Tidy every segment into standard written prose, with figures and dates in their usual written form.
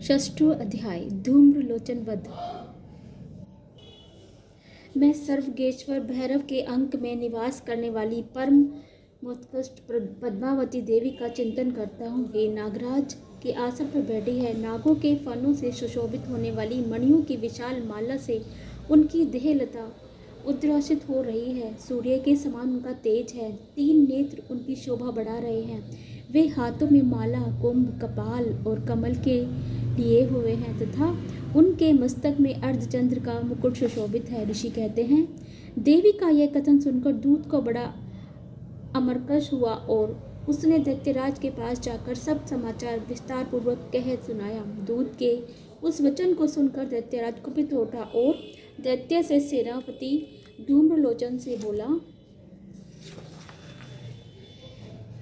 षष्ठो अध्याय धूम्रलोचन वध। मैं सर्वगेश्वर भैरव के अंक में निवास करने वाली परम मोत्कृष्ट पद्मावती देवी का चिंतन करता हूँ। हे नागराज के आसन पर बैठी है, नागों के फनों से सुशोभित होने वाली मणियों की विशाल माला से उनकी देहलता उद्रासित हो रही है। सूर्य के समान उनका तेज है, 3 नेत्र उनकी शोभा बढ़ा रहे हैं। वे हाथों में माला, कुंभ, कपाल और कमल के लिए हुए हैं तथा उनके मस्तक में अर्धचंद्र का मुकुट सुशोभित है। ऋषि कहते हैं, देवी का यह कथन सुनकर दूत को बड़ा अमरकश हुआ और उसने दैत्यराज के पास जाकर सब समाचार विस्तार पूर्वक कह सुनाया। दूत के उस वचन को सुनकर दैत्यराज कुपित उठा और दैत्य से सेनापति धूम्रलोचन से बोला,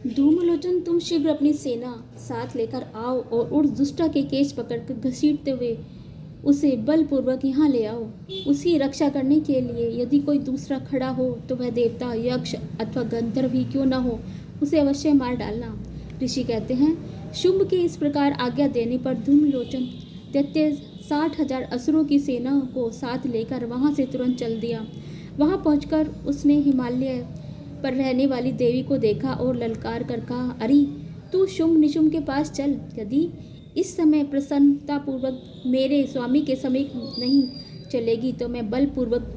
धूम्रलोचन, तुम शीघ्र अपनी सेना साथ लेकर आओ और उस दुष्टा के केश पकड़कर घसीटते हुए उसे बलपूर्वक यहाँ ले आओ। उसकी रक्षा करने के लिए यदि कोई दूसरा खड़ा हो तो वह देवता, यक्ष अथवा गंधर्व ही क्यों न हो, उसे अवश्य मार डालना। ऋषि कहते हैं, शुंभ के इस प्रकार आज्ञा देने पर धूम्रलोचन दैत्य 60,000 असुरों की सेना को साथ लेकर वहाँ से तुरंत चल दिया। वहाँ पहुँचकर उसने हिमालय पर रहने वाली देवी को देखा और ललकार कर कहा, अरे तू शुंभ निशुंभ के पास चल। यदि इस समय प्रसन्नतापूर्वक मेरे स्वामी के समीप नहीं चलेगी तो मैं बलपूर्वक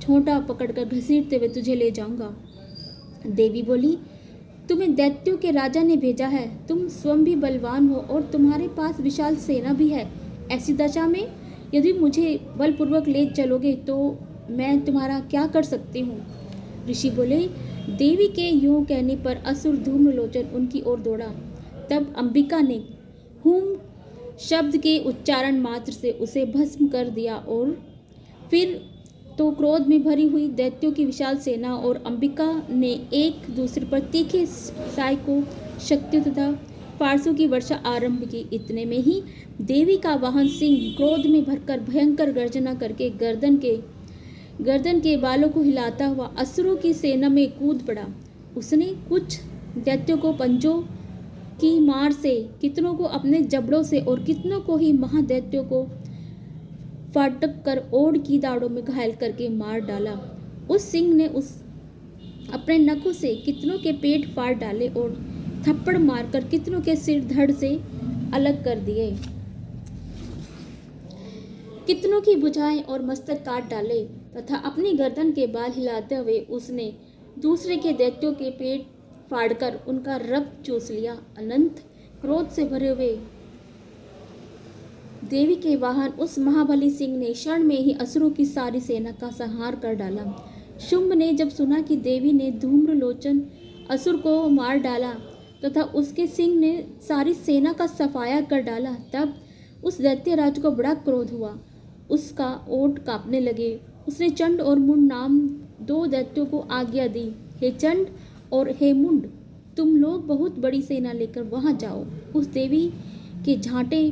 छोटा पकड़कर घसीटते हुए तुझे ले जाऊंगा। देवी बोली, तुम्हें दैत्यों के राजा ने भेजा है, तुम स्वयं भी बलवान हो और तुम्हारे पास विशाल सेना भी है। ऐसी दशा में यदि मुझे बलपूर्वक ले चलोगे तो मैं तुम्हारा क्या कर सकती हूँ। ऋषि बोले, देवी के यूं कहने पर असुर धूम्रलोचन उनकी ओर दौड़ा। तब अंबिका ने हुम शब्द के उच्चारण मात्र से उसे भस्म कर दिया और फिर तो क्रोध में भरी हुई दैत्यों की विशाल सेना और अंबिका ने एक दूसरे पर तीखे सहायकों, शक्तियों तथा फारसों की वर्षा आरंभ की। इतने में ही देवी का वाहन सिंह क्रोध में भरकर भयंकर गर्जना करके गर्दन के बालों को हिलाता हुआ असुरों की सेना में कूद पड़ा। उसने कुछ दैत्यों को पंजों की मार से, कितनों को अपने जबड़ों से और कितनों को ही महादैत्यों को फाटक कर ओड़ की दाढ़ों में घायल करके मार डाला। उस सिंह ने अपने नखों से कितनों के पेट फाड़ डाले और थप्पड़ मारकर कितनों के सिर धड़ से अलग कर दिए। कितनों की भुजाएं और मस्तक काट डाले तथा अपनी गर्दन के बाल हिलाते हुए उसने दूसरे के दैत्यों के पेट फाड़कर उनका रक्त चूस लिया। अनंत क्रोध से भरे हुए देवी के वाहन उस महाबली सिंह ने क्षण में ही असुरों की सारी सेना का संहार कर डाला। शुंभ ने जब सुना कि देवी ने धूम्रलोचन असुर को मार डाला तथा उसके सिंह ने सारी सेना का सफाया कर डाला, तब उस दैत्यराज को बड़ा क्रोध हुआ। उसका ओठ कांपने लगे। उसने चंड और मुंड नाम 2 दैत्यों को आज्ञा दी, हे चंड और हे मुंड, तुम लोग बहुत बड़ी सेना लेकर वहां जाओ। उस देवी के झांटे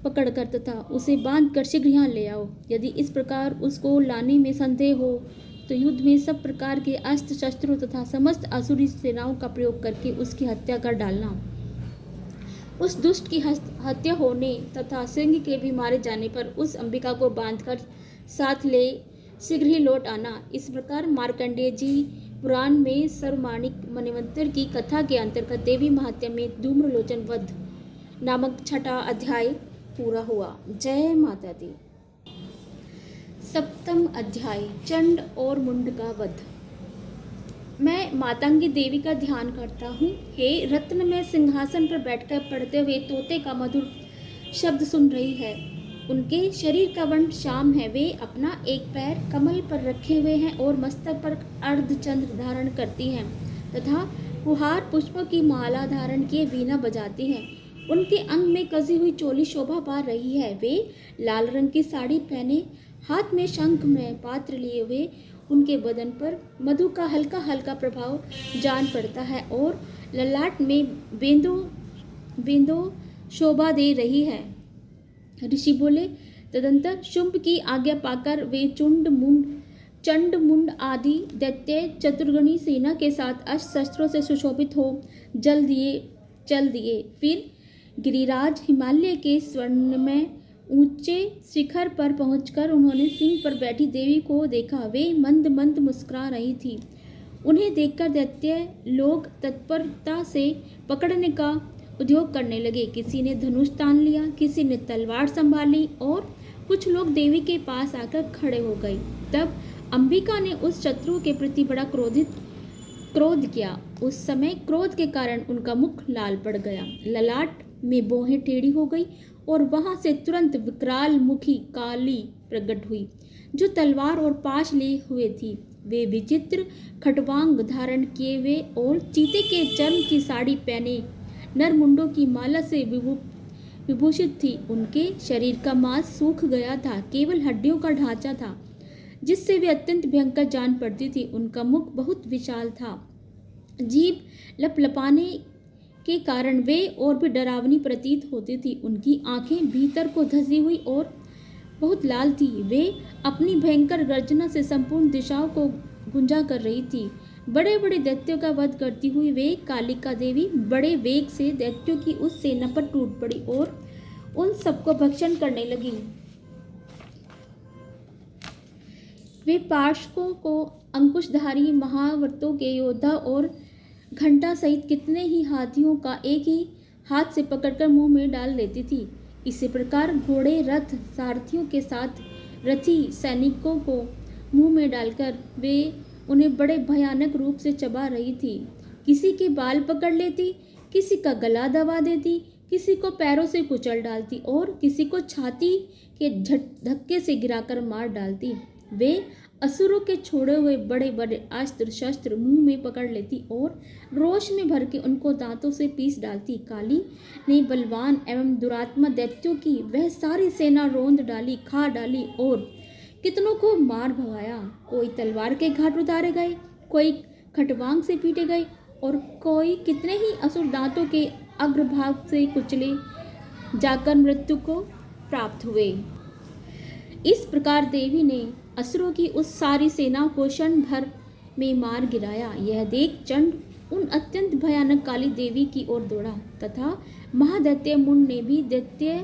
पकड़कर तथा उसे बांधकर शीघ्र यहाँ ले आओ। यदि इस प्रकार उसको लाने में संदेह हो तो युद्ध में सब प्रकार के अस्त्र शस्त्रों तथा समस्त आसुरी सेनाओं का प्रयोग करके उसकी हत्या कर डालना। उस दुष्ट की हत्या होने तथा सिंह के भी मारे जाने पर उस अंबिका को बांधकर साथ ले शीघ्र ही लौट आना। इस प्रकार मार्कंडेय जी पुराण में सर्वमाणिक मन्वंतर की कथा के अंतर्गत देवी महात्म्य में धूम्रलोचन वध नामक 6वां अध्याय पूरा हुआ। जय माता दी। 7वां अध्याय चंड और मुंड का वध। मैं मातंगी देवी का ध्यान करता हूँ। हे रत्न, में सिंहासन पर बैठकर पढ़ते हुए तोते का मधुर शब्द सुन रही है। उनके शरीर का वर्ण श्याम है। वे अपना एक पैर कमल पर रखे हुए हैं और मस्तक पर अर्धचंद्र धारण करती हैं तथा कुहार पुष्पों की माला धारण किए वीणा बजाती हैं। उनके अंग में कसी हुई चोली शोभा पा रही है। वे लाल रंग की साड़ी पहने, हाथ में शंख में पात्र लिए हुए, उनके बदन पर मधु का हल्का हल्का प्रभाव जान पड़ता है और ललाट में बिंदु शोभा दे रही है। ऋषि बोले, तदंतर शुंभ की आज्ञा पाकर वे चंड मुंड आदि दैत्य चतुर्गणी सेना के साथ अस्त्र शस्त्रों से सुशोभित हो चल दिए। फिर गिरिराज हिमालय के स्वर्णमय ऊंचे शिखर पर पहुंचकर उन्होंने सिंह पर बैठी देवी को देखा। वे मंद मंद मुस्कुरा रही थी। उन्हें देखकर दैत्य लोग तत्परता से पकड़ने का उद्योग करने लगे। किसी ने धनुष तान लिया, किसी ने तलवार संभाल ली और कुछ लोग देवी के पास आकर खड़े हो गए। तब अंबिका ने उस शत्रु के प्रति बड़ा क्रोध किया। उस समय क्रोध के कारण उनका मुख लाल पड़ गया, ललाट में भौहें टेढ़ी हो गई और वहां से तुरंत विकराल मुखी काली प्रकट हुई, जो तलवार और पाश लिए हुए थी। वे विचित्र खटवांग धारण किए हुए और चीते के चर्म की साड़ी पहने नरमुंडों की माला से विभूषित थी। उनके शरीर का मांस सूख गया था, केवल हड्डियों का ढांचा था, जिससे वे अत्यंत भयंकर जान पड़ती थी। उनका मुख बहुत विशाल था, जीभ लपलपाने के कारण वे और भी डरावनी प्रतीत होती थी। उनकी आंखें भीतर को धसी हुई और बहुत लाल थी। वे अपनी भयंकर गर्जना से संपूर्ण दिशाओं को गुंजा कर रही थी। बड़े बड़े दैत्यों का वध करती हुई वे कालिका देवी बड़े वेग से दैत्यों की उस सेना पर टूट पड़ी और उन सबको भक्षण करने लगी। वे पार्श्वों को अंकुशधारी महाव्रतों के योद्धा और घंटा सहित कितने ही हाथियों का एक ही हाथ से पकड़कर मुंह में डाल लेती थी। इसी प्रकार घोड़े, रथ, सारथियों के साथ रथी सैनिकों को मुंह में डालकर वे उन्हें बड़े भयानक रूप से चबा रही थी। किसी के बाल पकड़ लेती, किसी का गला दबा देती, किसी को पैरों से कुचल डालती और किसी को छाती के धक्के से गिराकर मार डालती। वे असुरों के छोड़े हुए बड़े बड़े अस्त्र शस्त्र मुंह में पकड़ लेती और रोष में भर के उनको दांतों से पीस डालती। काली ने बलवान एवं दुरात्मा दैत्यों की वह सारी सेना रोंद डाली, खा डाली और कितनों को मार भगाया। कोई तलवार के घाट उतारे गए, कोई खटवांग से पीटे गए और कोई कितने ही असुर दांतों के अग्रभाग से कुचले जाकर मृत्यु को प्राप्त हुए। इस प्रकार देवी ने असुरों की उस सारी सेना को क्षण भर में मार गिराया। यह देख चंड उन अत्यंत भयानक काली देवी की ओर दौड़ा तथा महादैत्य मुंड ने भी दैत्य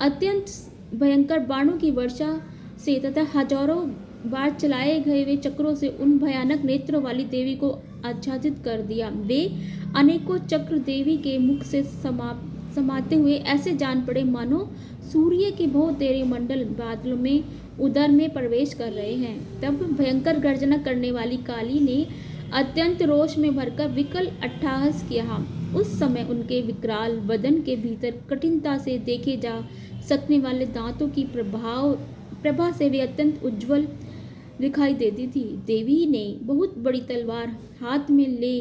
अत्यंत भयंकर बाणों की वर्षा से तथा हजारों बार चलाए गए वे चक्रों से उन भयानक नेत्रों वाली देवी को आच्छादित कर दिया। वे अनेकों चक्र देवी के मुख से समाते हुए ऐसे जान पड़े मानो सूर्य के बहुत तेरे मंडल बादलों में उदर में प्रवेश कर रहे हैं। तब भयंकर गर्जना करने वाली काली ने अत्यंत रोष में भरकर विकल अट्टहास किया। उस समय उनके विकराल बदन के भीतर कठिनता से देखे जा सकने वाले दांतों की प्रभा से वे अत्यंत उज्जवल दिखाई देती थी। देवी ने बहुत बड़ी तलवार हाथ में ले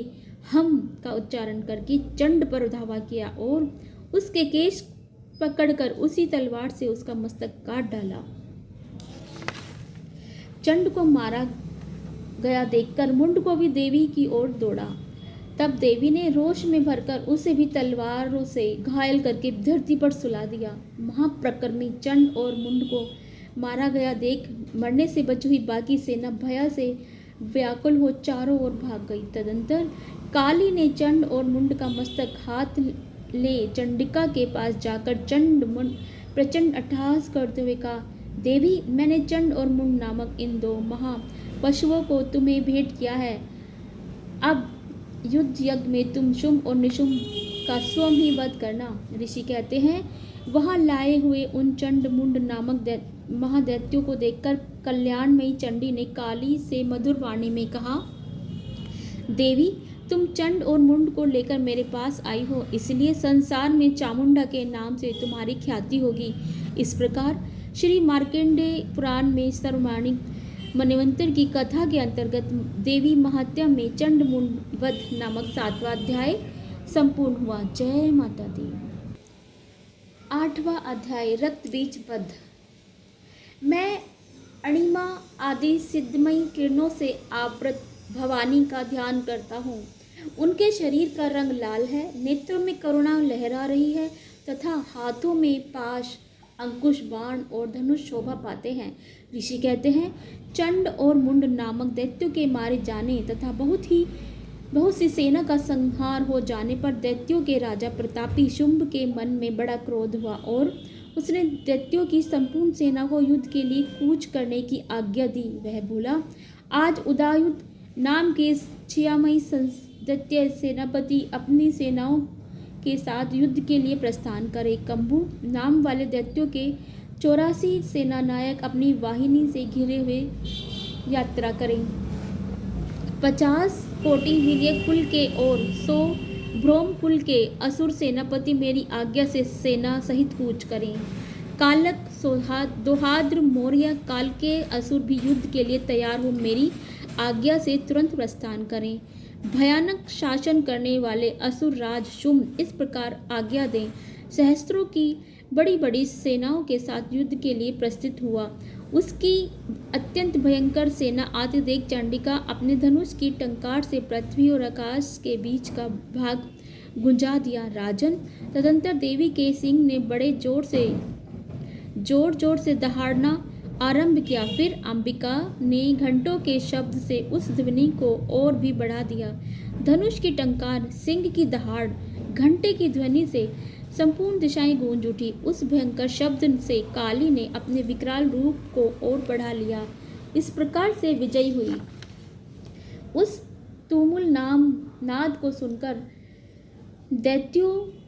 हम का उच्चारण करके चंड पर धावा किया और उसके केश पकड़कर उसी तलवार से उसका मस्तक काट डाला। चंड को मारा गया देखकर मुंड को भी देवी की ओर दौड़ा। तब देवी ने रोष में भरकर उसे भी तलवारों से घायल करके धरती पर सुला दिया। महाप्रकर्मी चंड और मुंड को मारा गया देख मरने से बची हुई बाकी सेना भय से व्याकुल हो चारों ओर भाग गई। तदंतर काली ने चंड और मुंड का मस्तक हाथ ले चंडिका के पास जाकर चंड मुंड प्रचंड अट्टहास करते हुए कहा, देवी, मैंने चंड और मुंड नामक इन दो महा पशुओं को तुम्हें भेंट किया है। अब युद्ध यज्ञ में तुम शुंभ और निशुंभ का स्वयं ही वध करना। ऋषि कहते हैं, वहां लाए हुए उन चंड मुंड नामक महादैत्यों को देखकर कल्याणमयी चंडी ने काली से मधुर वाणी में कहा, देवी, तुम चंड और मुंड को लेकर मेरे पास आई हो, इसलिए संसार में चामुंडा के नाम से तुम्हारी ख्याति होगी। इस प्रकार श्री मार्कंडेय पुराण में सर्वमाणिक मन्वंतर की कथा के अंतर्गत देवी महात्म्य में चंड मुंड वध नामक 7वां अध्याय संपूर्ण हुआ। जय माता दी। 8वां अध्याय रक्तबीज वध। मैं अणिमा आदि सिद्धमयी किरणों से आवृत भवानी का ध्यान करता हूँ। उनके शरीर का रंग लाल है, नेत्रों में करुणा लहरा रही है तथा हाथों में पाश, अंकुश, बाण और धनुष शोभा पाते हैं। ऋषि कहते हैं, चंड और मुंड नामक दैत्यों के मारे जाने तथा बहुत ही बहुत सी सेना का संहार हो जाने पर दैत्यों के राजा प्रतापी शुंभ के मन में बड़ा क्रोध हुआ और उसने दैत्यों की संपूर्ण सेना को युद्ध के लिए कूच करने की आज्ञा दी। वह बोला, आज उदयुक्त नाम के छियामई दैत्य सेनापति अपनी सेनाओं के साथ युद्ध के लिए प्रस्थान करे। कंबु नाम वाले दैत्यों के 84 सेना नायक अपनी वाहिनी से घिरे हुए यात्रा करें। 50 कोटि वीर्य कुल के और 100 ब्रोम कुल के असुर सेनापति मेरी आज्ञा से सेना सहित कूच करें। कालक दोहाद्र मौर्य काल के असुर भी युद्ध के लिए तैयार हो मेरी आज्ञा से तुरंत प्रस्थान करें। भयानक शासन करने वाले असुर राज शुंभ इस प्रकार आज्ञा दें। सहस्त्रों की बड़ी बड़ी सेनाओं के साथ युद्ध के लिए प्रस्थित हुआ। उसकी अत्यंत भयंकर सेना आते देख चंडिका अपने धनुष की टंकार से पृथ्वी और आकाश के बीच का भाग गुंजा दिया। राजन, तदंतर देवी के सिंह ने बड़े जोर जोर से दहाड़ना आरंभ किया। फिर अंबिका ने घंटों के शब्द से उस ध्वनि को और भी बढ़ा दिया। धनुष की टंकार, सिंह की दहाड़, घंटे की ध्वनि से संपूर्ण दिशाएं गूंज उठी। उस भयंकर शब्द से काली ने अपने विकराल रूप को और बढ़ा लिया। इस प्रकार से विजयी हुई। उस तुमुल नाद को सुनकर दैत्यों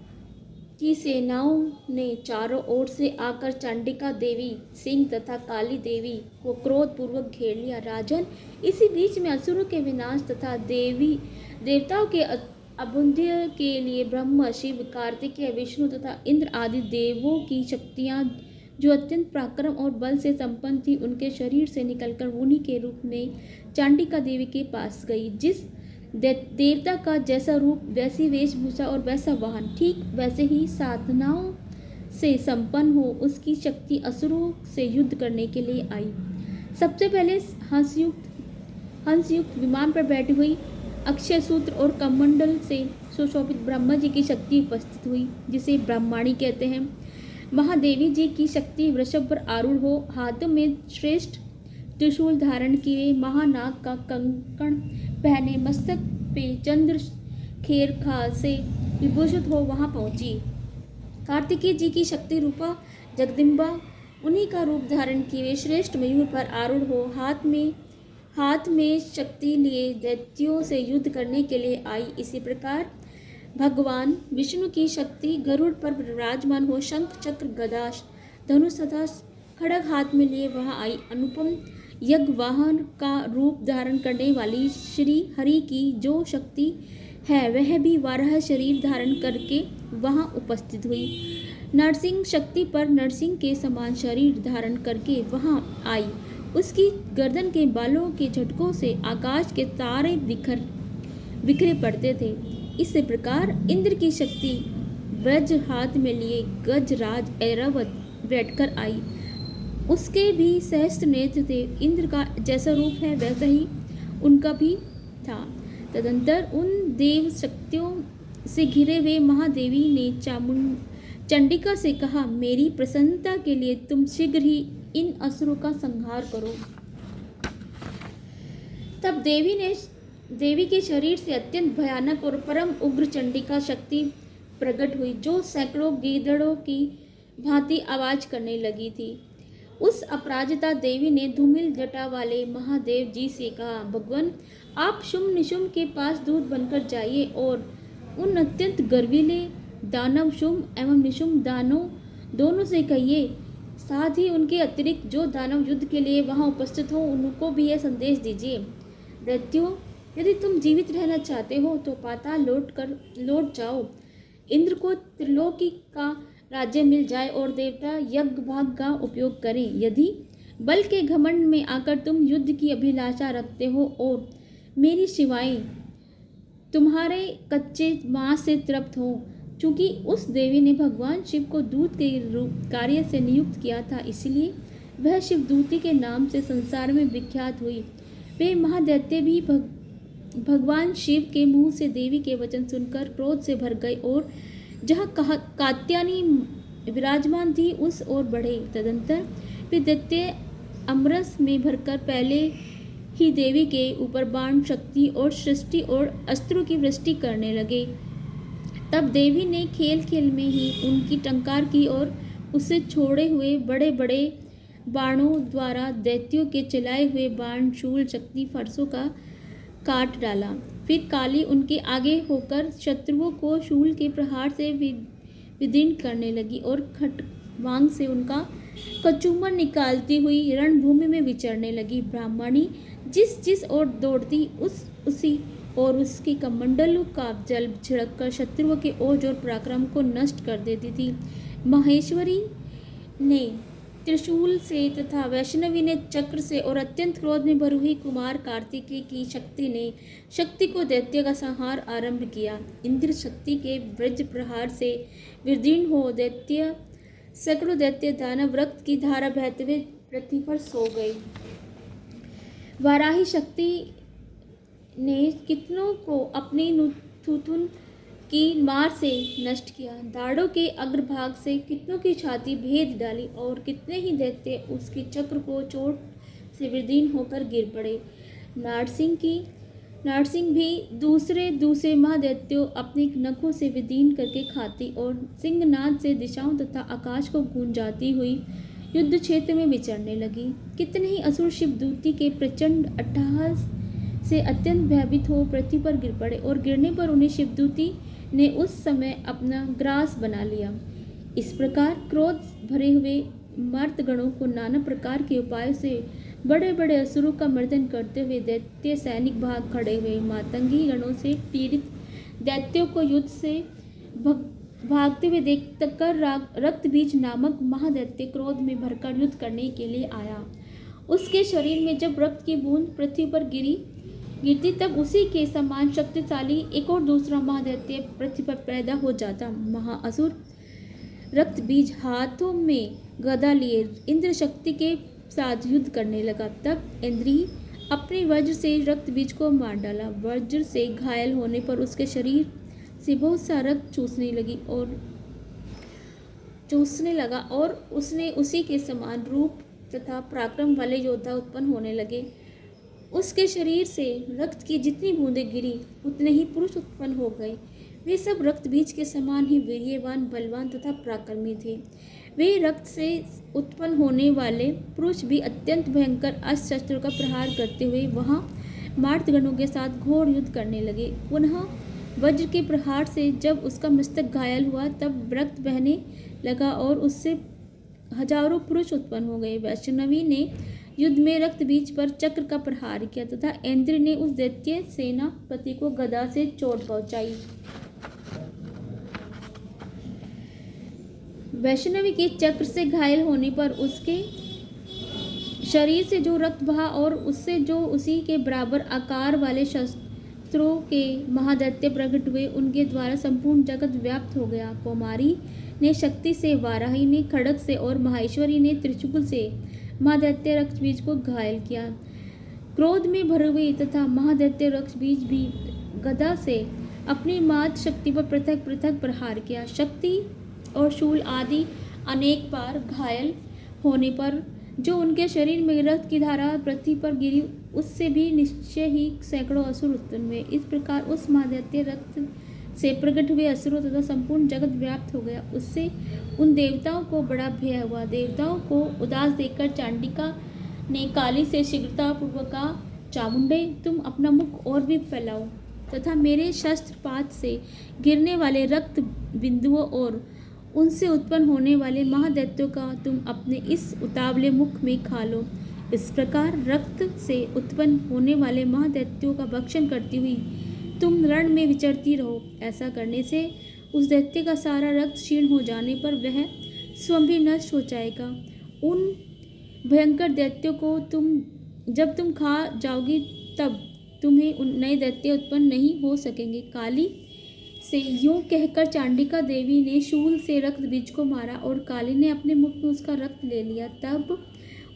की सेनाओं ने चारों ओर से आकर चंडिका देवी, सिंह तथा काली देवी को क्रोधपूर्वक घेर लिया। राजन, इसी बीच में असुरों के विनाश तथा देवताओं के अभ्युदय के लिए ब्रह्मा, शिव, कार्तिकेय, विष्णु तथा इंद्र आदि देवों की शक्तियां जो अत्यंत पराक्रम और बल से संपन्न थी, उनके शरीर से निकलकर मुनि के रूप में चंडिका देवी के पास गई। जिस देवता का जैसा रूप, वैसी वेशभूषा और वैसा वाहन, ठीक वैसे ही साधनाओं से संपन्न हो उसकी शक्ति असुरों से युद्ध करने के लिए आई। सबसे पहले हंसयुक्त विमान पर बैठी हुई अक्षय सूत्र और कमंडल से सुशोभित ब्रह्मा जी की शक्ति उपस्थित हुई, जिसे ब्रह्माणी कहते हैं। महादेवी जी की शक्ति वृषभ पर आरूढ़ हो, हाथों में श्रेष्ठ त्रिशूल धारण किए, महानाग का कंकण पहने, मस्तक पे चंद्र खेर खाल से विभूषित हो वहां पहुंची। कार्तिकेय जी की शक्ति रूपा जगदम्बा उन्हीं का रूप धारण किए श्रेष्ठ मयूर पर आरूढ़ हो हाथ में शक्ति लिए दैत्यों से युद्ध करने के लिए आई। इसी प्रकार भगवान विष्णु की शक्ति गरुड़ पर विराजमान हो शंख, चक्र, गदा, धनुष तथा खड्ग हाथ में लिए वहां आई। अनुपम यज्ञ वाहन का रूप धारण करने वाली श्री हरि की जो शक्ति है, वह भी वाराह शरीर धारण करके वहां उपस्थित हुई। नरसिंह शक्ति पर नरसिंह के समान शरीर धारण करके वहां आई। उसकी गर्दन के बालों के झटकों से आकाश के तारे बिखरे पड़ते थे। इसी प्रकार इंद्र की शक्ति वज्र हाथ में लिए गजराज ऐरावत बैठकर आई। उसके भी सहस्त्र नेत्र थे। इंद्र का जैसा रूप है वैसा ही उनका भी था। तदंतर उन देव शक्तियों से घिरे हुए महादेवी ने चंडिका से कहा, मेरी प्रसन्नता के लिए तुम शीघ्र ही इन असुरों का संहार करो। तब देवी के शरीर से अत्यंत भयानक और परम उग्र चंडिका शक्ति प्रकट हुई, जो सैकड़ों गीदड़ों की भांति आवाज करने लगी थी। उस अपराजिता देवी ने धूमिल जटा वाले महादेव जी से कहा, भगवान, आप शुंभ निशुंभ के पास दूत बनकर जाइए और उन अत्यंत गर्वीले दानव शुंभ एवं निशुंभ दानव दोनों से कहिए, साथ ही उनके अतिरिक्त जो दानव युद्ध के लिए वहां उपस्थित हो उनको भी यह संदेश दीजिए। दैत्यों, यदि तुम जीवित रहना चाहते हो तो पाताल लौट जाओ। इंद्र को त्रिलोकी का राज्य मिल जाए और देवता यज्ञ भाग का उपयोग करें। यदि बल के घमंड में आकर तुम युद्ध की अभिलाषा रखते हो और मेरी शिवाएं तुम्हारे कच्चे मांस से तृप्त हो, चूंकि उस देवी ने भगवान शिव को दूत के कार्य से नियुक्त किया था, इसलिए वह शिवदूती के नाम से संसार में विख्यात हुई। वे महादैत्य भी भगवान शिव के मुंह से देवी के वचन सुनकर क्रोध से भर गए और जहाँ कात्यायनी विराजमान थी उस ओर बढ़े। तदंतर वे दैत्य अमरस में भरकर पहले ही देवी के ऊपर बाण शक्ति और सृष्टि और अस्त्रों की वृष्टि करने लगे। तब देवी ने खेल खेल में ही उनकी टंकार की और उसे छोड़े हुए बड़े बड़े बाणों द्वारा दैत्यों के चलाए हुए बाण शूल शक्ति फरसों का काट डाला। फिर काली उनके आगे होकर शत्रुओं को शूल के प्रहार से विदीर्ण करने लगी और खटवांग से उनका कचूमर निकालती हुई रणभूमि में विचरने लगी। ब्राह्मणी जिस जिस ओर दौड़ती उसी और उसकी कमंडलों का जल छिड़ककर शत्रुओं के ओज और पराक्रम को नष्ट कर देती थी। महेश्वरी ने त्रिशूल से तथा वैष्णवी ने चक्र से और अत्यंत क्रोध में भरी हुई कुमार कार्तिकेय की शक्ति ने शक्ति को दैत्य का संहार आरंभ किया। इंद्र शक्ति के वज्र प्रहार से विदीर्ण हो दैत्य सैकड़ों दैत्य दानव रक्त की धारा बहते हुए पृथ्वी पर सो गई। वाराही शक्ति ने कितनों को अपनी थुथुन की मार से नष्ट किया। दाढ़ों के अग्रभाग से कितनों की छाती भेद डाली और कितने ही दैत्य उसके चक्र को चोट से विदीर्ण होकर गिर पड़े। नारसिंह भी दूसरे महादैत्यों अपने नखों से विदीर्ण करके खाती और सिंहनाद से दिशाओं तथा आकाश को गूंजाती हुई युद्ध क्षेत्र में विचरने लगी। कितने ही असुर शिवदूती के प्रचंड अट्टहास से अत्यंत भयभीत हो पृथ्वी पर गिर पड़े और गिरने पर उन्हें शिवदूती ने उस समय अपना ग्रास बना लिया। इस प्रकार क्रोध भरे हुए मर्दगणों को नाना प्रकार के उपायों से बड़े बड़े असुरों का मर्दन करते हुए दैत्य सैनिक भाग खड़े हुए। मातंगी गणों से पीड़ित दैत्यों को युद्ध से भागते हुए देख कर रक्तबीज नामक महादैत्य क्रोध में भरकर युद्ध करने के लिए आया। उसके शरीर में जब रक्त की बूंद पृथ्वी पर गिरती तब उसी के समान शक्तिशाली एक और दूसरा महादैत्य पृथ्वी पर पैदा हो जाता। महाअसुर रक्तबीज हाथों में गदा लिए इंद्र शक्ति के साथ युद्ध करने लगा। तब इंद्री अपने वज्र से रक्तबीज को मार डाला। वज्र से घायल होने पर उसके शरीर से बहुत सा रक्त चूसने लगा और उसने उसी के समान रूप तथा पराक्रम वाले योद्धा उत्पन्न होने लगे। उसके शरीर से रक्त की जितनी बूंदें गिरी उतने ही पुरुष उत्पन्न हो गए। वे सब रक्त बीज के समान ही वीर्यवान, बलवान तथा पराक्रमी थे। वे रक्त से उत्पन्न होने वाले पुरुष भी अत्यंत भयंकर अस्त्र शस्त्रों का प्रहार करते हुए वहां मार्तगणों के साथ घोर युद्ध करने लगे। पुनः वज्र के प्रहार से जब उसका मस्तक घायल हुआ तब रक्त बहने लगा और उससे हजारों पुरुष उत्पन्न हो गए। वैष्णवी ने युद्ध में रक्त बीज पर चक्र का प्रहार किया तथा इंद्र ने उस दैत्य सेनापति को गदा से चोट पहुंचाई। वैष्णवी के चक्र से घायल होने पर उसके शरीर से जो रक्त बहा और उससे जो उसी के बराबर आकार वाले शस्त्रों के महादैत्य प्रकट हुए उनके द्वारा संपूर्ण जगत व्याप्त हो गया। कौमारी ने शक्ति से, वाराही ने खड्ग से और माहेश्वरी ने त्रिशूल से महादैत्य रक्तबीज को घायल किया। क्रोध में भरे हुए तथा महादैत्य रक्तबीज भी गदा से अपनी मात शक्ति पर पृथक पृथक प्रहार किया। शक्ति और शूल आदि अनेक बार घायल होने पर जो उनके शरीर में रक्त की धारा पृथ्वी पर गिरी उससे भी निश्चय ही सैकड़ों असुर उत्पन्न हुए। इस प्रकार उस महादैत्य रक्त से प्रकट हुए असुरों तथा संपूर्ण जगत व्याप्त हो गया। उससे उन देवताओं को बड़ा भय हुआ। देवताओं को उदास देखकर चांडिका ने काली से शीघ्रतापूर्वक कहा, चामुंडे तुम अपना मुख और भी फैलाओ तथा मेरे शस्त्रपात से गिरने वाले रक्त बिंदुओं और उनसे उत्पन्न होने वाले महादैत्यों का तुम अपने इस उतावले मुख में खा लो। इस प्रकार रक्त से उत्पन्न होने वाले महादैत्यों का भक्षण करती हुई तुम रण में विचरती रहो। ऐसा करने से उस दैत्य का सारा रक्त क्षीण हो जाने पर वह स्वयं भी नष्ट हो जाएगा। उन भयंकर दैत्यों को जब तुम खा जाओगी तब तुम्हें उन नए दैत्य उत्पन्न नहीं हो सकेंगे। काली से यूं कहकर चांडिका देवी ने शूल से रक्त बीज को मारा और काली ने अपने मुख में उसका रक्त ले लिया। तब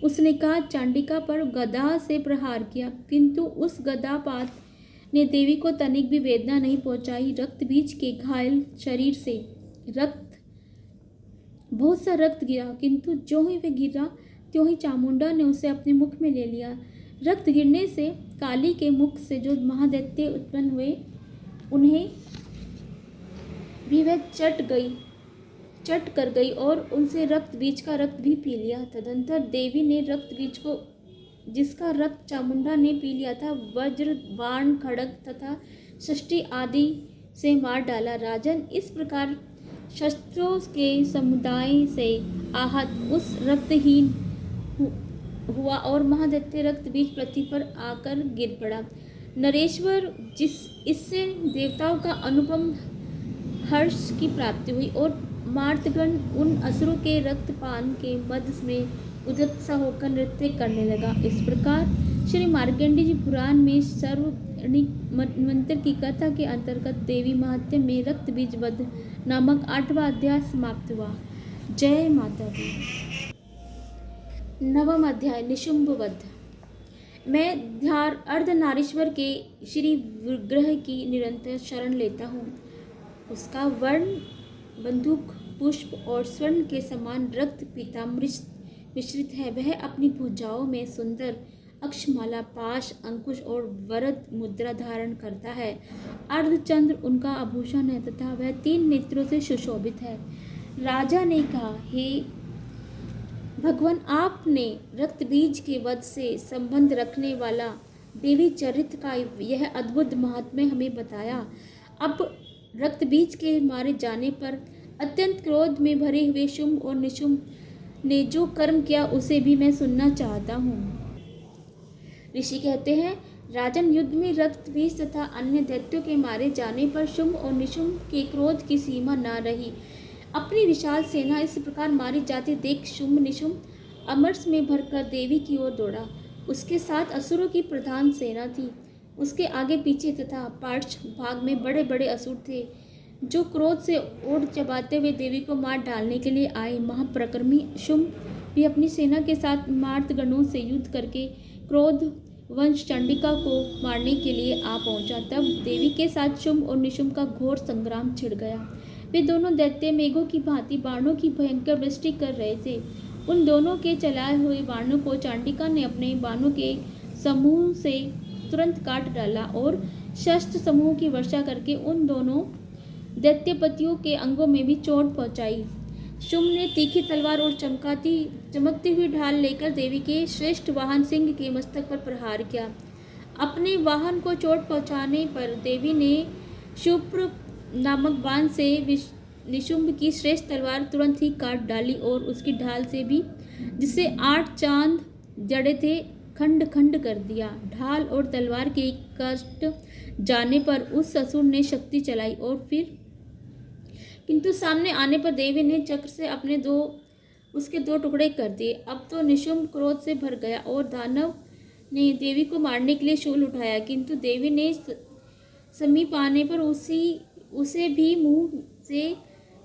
उसने कहा, चांडिका पर गदा से प्रहार किया, किंतु उस गदापात ने देवी को तनिक भी वेदना नहीं पहुंचाई। रक्त बीज के घायल शरीर से बहुत सा रक्त गिरा, किंतु जो ही वह गिरा त्यों ही चामुंडा ने उसे अपने मुख में ले लिया। रक्त गिरने से काली के मुख से जो महादैत्य उत्पन्न हुए उन्हें भी वह चट कर गई और उनसे रक्त बीज का रक्त भी पी लिया। तदंतर देवी ने रक्त बीज को, जिसका रक्त चामुंडा ने पी लिया था, वज्र, बाण, खड़ग तथा षष्ठी आदि से मार डाला। राजन, इस प्रकार शस्त्रों के समुदाय से आहत उस रक्तहीन हुआ और महादैत्य रक्त बीज पृथ्वी पर आकर गिर पड़ा। नरेश्वर, इससे देवताओं का अनुपम हर्ष की प्राप्ति हुई और मार्तगण उन असुरों के रक्तपान के मद में उद्यत होकर नृत्य करने लगा। इस प्रकार श्री मार्कंडेय जी पुराण में सर्वणिक मंत्र की कथा के अंतर्गत देवी महात्म्य में रक्त बीज वध नामक 8वां अध्याय समाप्त हुआ। जय माता दी। 9वां अध्याय निशुंभ वध। मैं अर्धनारीश्वर के श्री विग्रह की निरंतर शरण लेता हूँ। उसका वर्ण बंदूक पुष्प और स्वर्ण के समान रक्त पीताम्बरी मिश्रित है। वह अपनी भुजाओं में सुंदर अक्षमाला, पाश, अंकुश और वरद मुद्रा धारण करता है। अर्धचंद्र उनका आभूषण है तथा वह 3 नेत्रों से सुशोभित है। राजा ने कहा, हे भगवान, आपने रक्त बीज के वध से संबंध रखने वाला देवी चरित्र का यह अद्भुत महात्म्य हमें बताया। अब रक्त बीज के मारे जाने पर अत्यंत क्रोध में भरे हुए शुंभ और निशुंभ ने जो कर्म किया उसे भी मैं सुनना चाहता हूँ। ऋषि कहते हैं, राजन, युद्ध में रक्त बीज तथा अन्य दैत्यों के मारे जाने पर शुंभ और निशुंभ के क्रोध की सीमा न रही। अपनी विशाल सेना इस प्रकार मारी जाती देख शुंभ निशुंभ अमरस में भरकर देवी की ओर दौड़ा। उसके साथ असुरों की प्रधान सेना थी। उसके आगे पीछे तथा पार्श्व भाग में बड़े बड़े असुर थे, जो क्रोध से ओढ़ चबाते हुए देवी को मार डालने के लिए आए। महाप्रक्रमी शुंभ भी अपनी सेना के साथ मार्तगणों से युद्ध करके क्रोध वंश चंडिका को मारने के लिए आ पहुंचा। तब देवी के साथ शुंभ और निशुंभ का घोर संग्राम छिड़ गया। वे दोनों दैत्य मेघों की भांति बाणों की भयंकर वृष्टि कर रहे थे। उन दोनों के चलाए हुए बाणों को चांडिका ने अपने बाणों के समूह से तुरंत काट डाला और शस्त्र समूह की वर्षा करके उन दोनों दैत्यपतियों के अंगों में भी चोट पहुंचाई। शुंभ ने तीखी तलवार और चमकती हुई ढाल लेकर देवी के श्रेष्ठ वाहन सिंह के मस्तक पर प्रहार किया। अपने वाहन को चोट पहुंचाने पर देवी ने शुभ्र नामक बाण से निशुंभ की श्रेष्ठ तलवार तुरंत ही काट डाली और उसकी ढाल से भी, जिसे 8 चांद जड़े थे, खंड खंड कर दिया। ढाल और तलवार के कष्ट जाने पर उस असुर ने शक्ति चलाई और फिर किंतु सामने आने पर देवी ने चक्र से उसके 2 टुकड़े कर दिए। अब तो निशुंभ क्रोध से भर गया और दानव ने देवी को मारने के लिए शूल उठाया, किंतु देवी ने समीप आने पर उसे भी मुंह से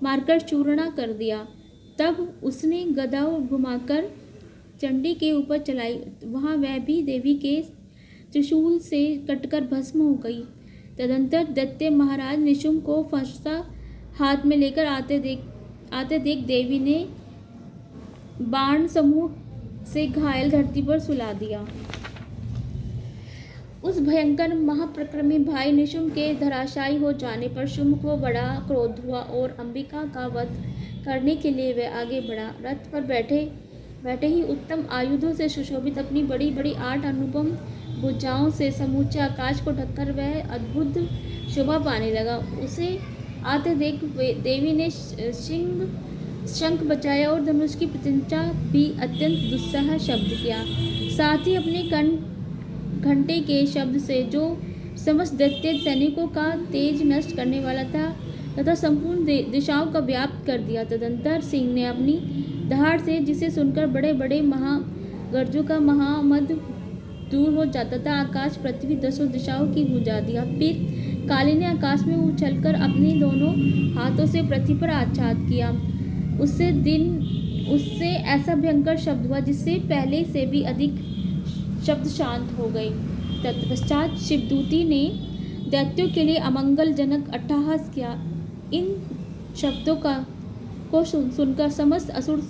मारकर चूर्ण कर दिया। तब उसने गदा घुमाकर चंडी के ऊपर चलाई, वहाँ वह भी देवी के त्रिशूल से कटकर भस्म हो गई। तदंतर दैत्य महाराज निशुंभ को फंसा हाथ में लेकर आते देख देवी ने बाण समूह से घायल धरती पर सुला दिया। उस भयंकर महाप्रक्रमी भाई निशुंभ के धराशायी हो जाने पर शुंभ को बड़ा क्रोध हुआ और अंबिका का वध करने के लिए वह आगे बढ़ा। रथ पर बैठे ही उत्तम आयुधों से सुशोभित अपनी बड़ी बड़ी 8 अनुपम भुजाओं से समूचे आकाश को ढककर वह अद्भुत शोभा पाने लगा। उसे आते देख देवी ने शंख बजाया और धनुष की प्रत्यंचा भी अत्यंत दुस्सह शब्द किया। साथ ही अपने घंटे के शब्द से जो समस्त दैत्य सैनिकों का तेज नष्ट करने वाला था तथा संपूर्ण दिशाओं का व्याप्त कर दिया। तदंतर सिंह ने अपनी दहाड़ से, जिसे सुनकर बड़े बड़े महागर्जों का महामद दूर हो जाता था, आकाश पृथ्वी 10 दिशाओं की बुझा दिया। फिर काली ने आकाश में उछलकर अपने दोनों हाथों से पृथ्वी पर आच्छाद किया। उससे ऐसा भयंकर शब्द हुआ जिससे पहले से भी अधिक शब्द शांत हो गए। तत्पश्चात शिवदूती ने दैत्यों के लिए अमंगलजनक अट्टहास किया। इन शब्दों को सुनकर समस्त असुर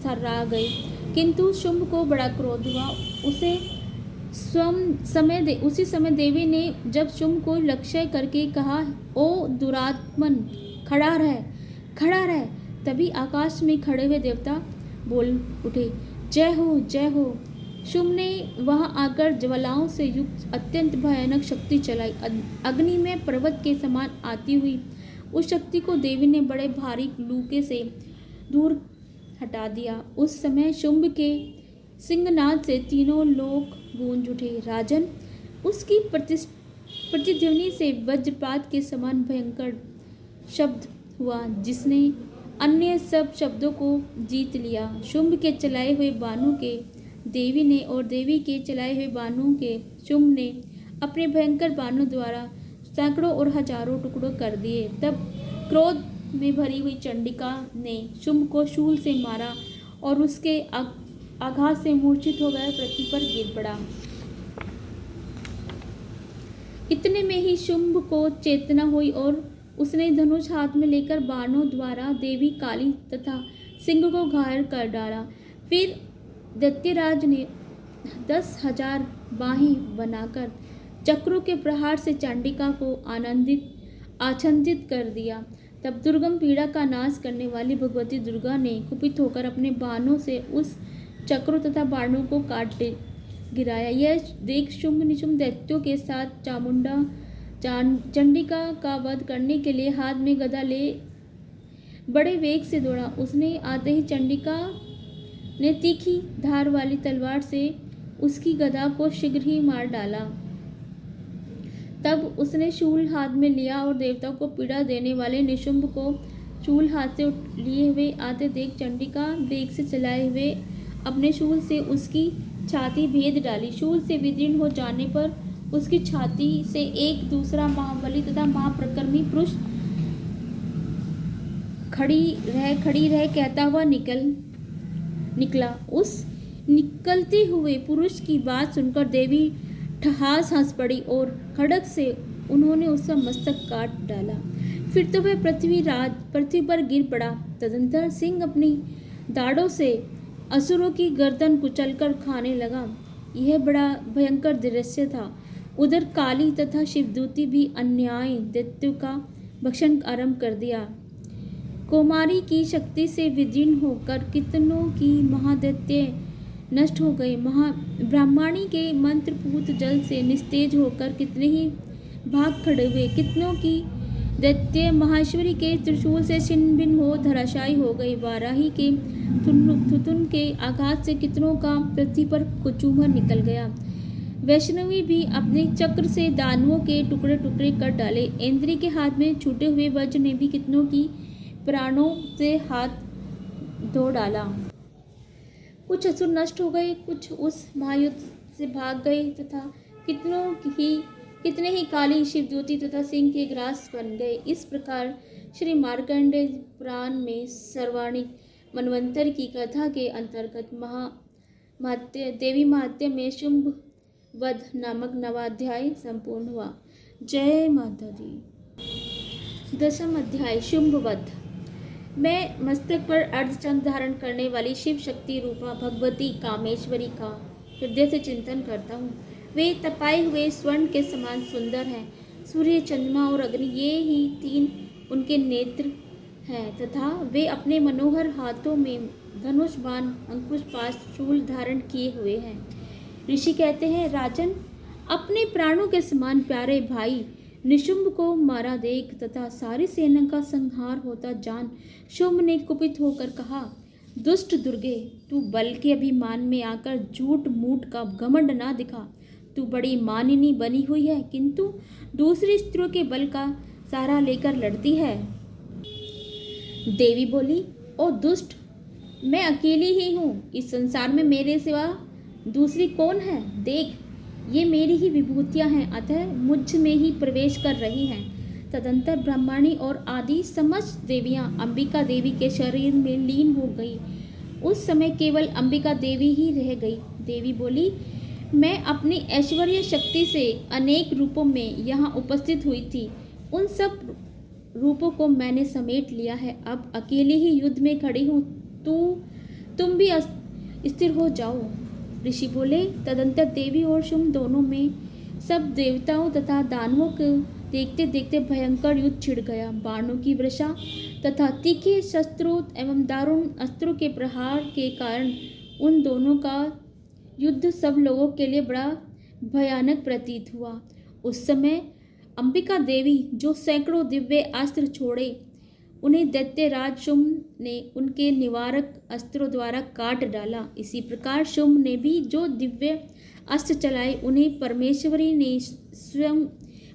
थर्रा गए, किंतु शुंभ को बड़ा क्रोध हुआ। उसे उसी समय देवी ने जब शुंभ को लक्ष्य करके कहा, ओ दुरात्मन, खड़ा रह, खड़ा रह। तभी आकाश में खड़े हुए देवता बोल उठे, जय हो, जय हो। शुंभ ने वहां आकर ज्वालाओं से युक्त अत्यंत भयानक शक्ति चलाई। अग्नि में पर्वत के समान आती हुई उस शक्ति को देवी ने बड़े भारी लूके से दूर हटा दिया। उस समय शुंभ के सिंहनाद से तीनों लोक गूंज उठे। राजन, उसकी प्रतिध्वनि से वज्रपात के समान भयंकर शब्द हुआ, जिसने अन्य सब शब्दों को जीत लिया। शुंभ के चलाए हुए बाणों के देवी ने और देवी के चलाए हुए बाणों के शुंभ ने अपने भयंकर बाणों द्वारा सैकड़ों और हजारों टुकड़ों कर दिए। तब क्रोध में भरी हुई चंडिका ने शुंभ को शूल से मारा और उसके आघात से मूर्छित हो गया पृथ्वी पर गिर पड़ा। इतने में ही शुंभ को चेतना हुई और उसने धनुष हाथ में लेकर बाणों द्वारा देवी काली तथा सिंह को घायल कर डाला। फिर दैत्यराज ने 10,000 बाहें बनाकर चक्रों के प्रहार से चंडिका को आच्छादित कर दिया। तब दुर्गम पीड़ा का नाश करने वाली भगवती दुर्गा ने कुपित होकर अपने बाणों से उस चक्रों तथा बाणों को काट गिराया। यह देख शुंभ निशुंभ दैत्यों के साथ चंडिका का वध करने के लिए हाथ में गदा ले बड़े वेग से दौड़ा। उसने आते ही चंडिका ने तीखी धार वाली तलवार से उसकी गदा को शीघ्र ही मार डाला। तब उसने शूल हाथ में लिया और देवताओं को पीड़ा देने वाले निशुंभ को शूल हाथ से लिए हुए आते देख चंडिका वेग से चलाए हुए अपने शूल से उसकी छाती भेद डाली। शूल से विदीर्ण हो जाने पर उसकी छाती से एक दूसरा महाबली तथा महाप्रकर्मी पुरुष खड़ी रह कहता हुआ निकला। उस निकलते हुए पुरुष की बात सुनकर देवी ठहास हंस पड़ी और खड्ग से उन्होंने उसका मस्तक काट डाला। फिर तो वह पृथ्वी पर गिर पड़ा। तदंतर सिंह अपनी दाढ़ों से असुरों की गर्दन कुचलकर खाने लगा। यह बड़ा भयंकर दृश्य था। उधर काली तथा शिवदूती भी अन्याय दैत्यों का भक्षण आरंभ कर दिया। कौमारी की शक्ति से विदीर्ण होकर कितनों की महादैत्य नष्ट हो गए। ब्राह्मणी के मंत्रपूत जल से निस्तेज होकर कितने ही भाग खड़े हुए। कितनों की दैत्य महाश्वरी के त्रिशूल से छिन्न भिन्न हो धराशायी हो गई। वाराही के थुतुन के आघात से कितनों का पृथ्वी पर कुचूमर निकल गया। वैष्णवी भी अपने चक्र से दानवों के टुकड़े टुकड़े कर डाले। इंद्री के हाथ में छूटे हुए वज्र ने भी कितनों की प्राणों से हाथ धो डाला। कुछ असुर नष्ट हो गए, कुछ उस महायुद्ध से भाग गए तथा कितने ही काली शिवज्योति तथा सिंह के ग्रास बन गए। इस प्रकार श्री मार्कंडेय पुराण में सर्वाणिक मनवंतर की कथा के अंतर्गत देवी महात्म्य में शुंभ वध नामक नवाध्याय संपूर्ण हुआ। जय माता दी। 10वां अध्याय शुंभ वध। मैं मस्तक पर अर्धचंद्र धारण करने वाली शिव शक्ति रूपा भगवती कामेश्वरी का हृदय से चिंतन करता हूँ। वे तपाए हुए स्वर्ण के समान सुंदर हैं। सूर्य, चंद्रमा और अग्नि ये ही 3 उनके नेत्र हैं तथा वे अपने मनोहर हाथों में धनुष, बाण, अंकुश, पाश, शूल धारण किए हुए हैं। ऋषि कहते हैं, राजन, अपने प्राणों के समान प्यारे भाई निशुंभ को मारा देख तथा सारी सेना का संहार होता जान शुंभ ने कुपित होकर कहा, दुष्ट दुर्गे, तू बल के अभिमान में आकर झूठ मूठ का घमंड ना दिखा। तू बड़ी मानिनी बनी हुई है, किंतु दूसरी स्त्रियों के बल का सहारा लेकर लड़ती है। देवी बोली, ओ दुष्ट, मैं अकेली ही हूँ। इस संसार में मेरे सिवा दूसरी कौन है? देख, ये मेरी ही विभूतियाँ हैं, अतः मुझ में ही प्रवेश कर रही हैं। तदंतर ब्रह्मणी और आदि समस्त देवियाँ अंबिका देवी के शरीर में लीन हो गई। उस समय केवल अंबिका देवी ही रह गई। देवी बोली, मैं अपनी ऐश्वर्य शक्ति से अनेक रूपों में यहाँ उपस्थित हुई थी। उन सब रूपों को मैंने समेट लिया है। अब अकेले ही युद्ध में खड़ी हूँ। तुम भी स्थिर हो जाओ। ऋषि बोले। तदंतर देवी और शुंभ दोनों में सब देवताओं तथा दानवों को देखते देखते भयंकर युद्ध छिड़ गया। बाणों की वर्षा तथा तीखे शस्त्रों एवं दारुण अस्त्रों के प्रहार के कारण उन दोनों का युद्ध सब लोगों के लिए बड़ा भयानक प्रतीत हुआ। उस समय अंबिका देवी, जो सैकड़ों दिव्य अस्त्र छोड़े, उन्हें दैत्यराज शुंभ ने उनके निवारक अस्त्रों द्वारा काट डाला। इसी प्रकार शुंभ ने भी जो दिव्य अस्त्र चलाए, उन्हें परमेश्वरी ने स्वयं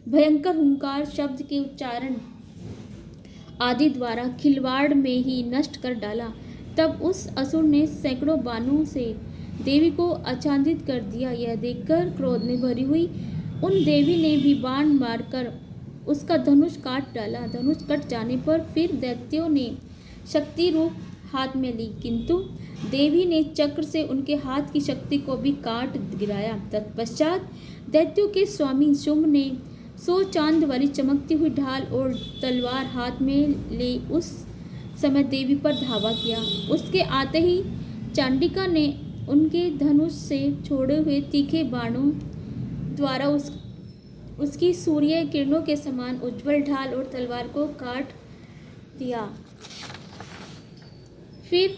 भयंकर हुंकार शब्द के उच्चारण आदि द्वारा खिलवाड़ में ही नष्ट कर डाला। तब उस असुर ने सैकड़ों बाणों से देवी को आच्छादित कर दिया। यह देखकर क्रोध में भरी हुई उन देवी ने भी बाण मारकर उसका धनुष काट डाला। धनुष कट जाने पर फिर दैत्यों ने शक्ति रूप हाथ में ली, किंतु देवी ने चक्र से उनके हाथ की शक्ति को भी काट गिराया। तत्पश्चात दैत्यों के स्वामी शुंभ ने 100 चांद वाली चमकती हुई ढाल और तलवार हाथ में ले उस समय देवी पर धावा किया। उसके आते ही चांडिका ने उनके धनुष से छोड़े हुए तीखे बाणों द्वारा उसकी सूर्य किरणों के समान उज्जवल ढाल और तलवार को काट दिया। फिर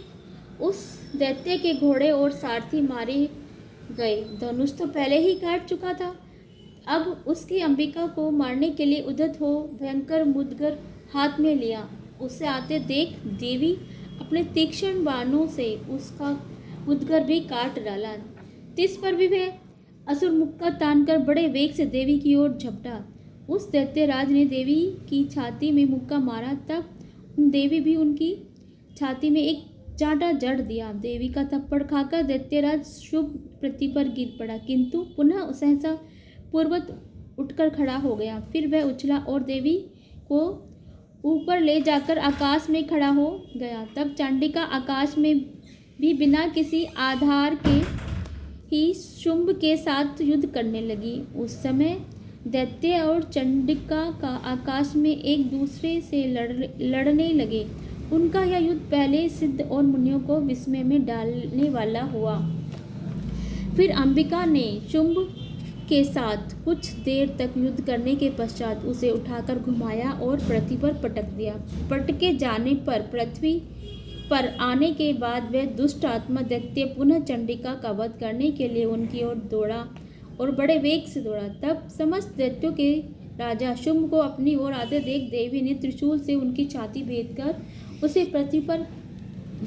उस दैत्य के घोड़े और सारथी मारे गए। धनुष तो पहले ही काट चुका था, अब उसकी अंबिका को मारने के लिए उद्यत हो भयंकर मुदगर हाथ में लिया। उसे आते देख देवी अपने तीक्ष्ण बाणों से उसका मुदगर भी काट डाला। तिस पर भी वह असुर मुक्का तानकर बड़े वेग से देवी की ओर झपटा। उस दैत्यराज ने देवी की छाती में मुक्का मारा, तब देवी भी उनकी छाती में एक चांटा जड़ दिया। देवी का थप्पड़ खाकर दैत्यराज शुभ पृथ्वी पर गिर पड़ा, किंतु पुनः सहसा पूर्वत उठकर खड़ा हो गया। फिर वह उछला और देवी को ऊपर ले जाकर आकाश में खड़ा हो गया। तब चांडिका आकाश में भी बिना किसी आधार के ही शुंभ के साथ युद्ध करने लगी। उस समय दैत्य और चंडिका का आकाश में एक दूसरे से लड़ने लगे। उनका यह युद्ध पहले सिद्ध और मुनियों को विस्मय में डालने वाला हुआ। फिर अंबिका ने शुंभ के साथ कुछ देर तक युद्ध करने के पश्चात उसे उठाकर घुमाया और पृथ्वी पर पटक दिया। पटके जाने पर पृथ्वी पर आने के बाद वह दुष्ट आत्मा दैत्य पुनः चंडिका का वध करने के लिए उनकी ओर दौड़ा और बड़े वेग से दौड़ा। तब समस्त दैत्यों के राजा शुंभ को अपनी ओर आते देख देवी ने त्रिशूल से उनकी छाती भेदकर उसे पृथ्वी पर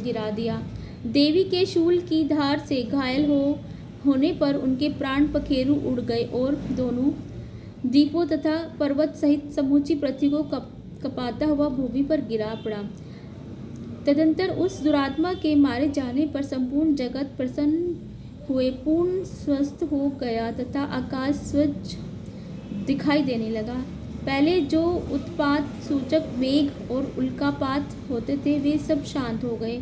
गिरा दिया। देवी के शूल की धार से घायल होने पर उनके प्राण पखेरु उड़ गए और दोनों द्वीपों तथा पर्वत सहित समूची पृथ्वी को कपाता हुआ भूमि पर गिरा पड़ा। तदंतर उस दुरात्मा के मारे जाने पर संपूर्ण जगत प्रसन्न हुए पूर्ण स्वस्थ हो गया तथा आकाश स्वच्छ दिखाई देने लगा। पहले जो उत्पात सूचक वेग और उल्कापात होते थे वे सब शांत हो गए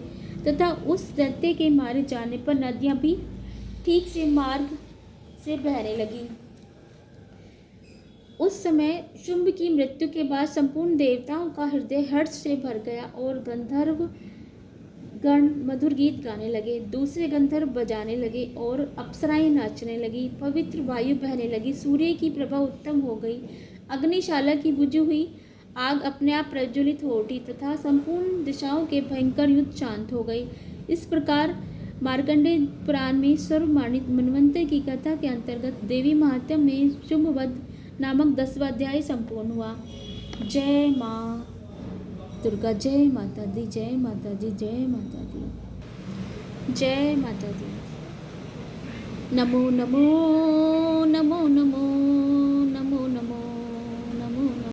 तथा उस दैत्य के मारे जाने पर नदियां भी ठीक से मार्ग से बहने लगी। उस समय शुंभ की मृत्यु के बाद संपूर्ण देवताओं का हृदय हर्ष से भर गया और गंधर्व गण मधुर गीत गाने लगे। दूसरे गंधर्व बजाने लगे और अप्सराएं नाचने लगी। पवित्र वायु बहने लगी। सूर्य की प्रभा उत्तम हो गई। अग्निशाला की बुझी हुई आग अपने आप प्रज्वलित हो उठी तथा संपूर्ण दिशाओं के भयंकर युद्ध शांत हो गए। इस प्रकार मार्कंडेय पुराण में सर्वमानित मनवंतर की कथा के अंतर्गत देवी महात्म्य में शुंभवध नामक 10वां अध्याय संपूर्ण हुआ। जय माँ दुर्गा, जय माता दी, जय माता दी, जय माता दी, जय माता दी। नमो नमो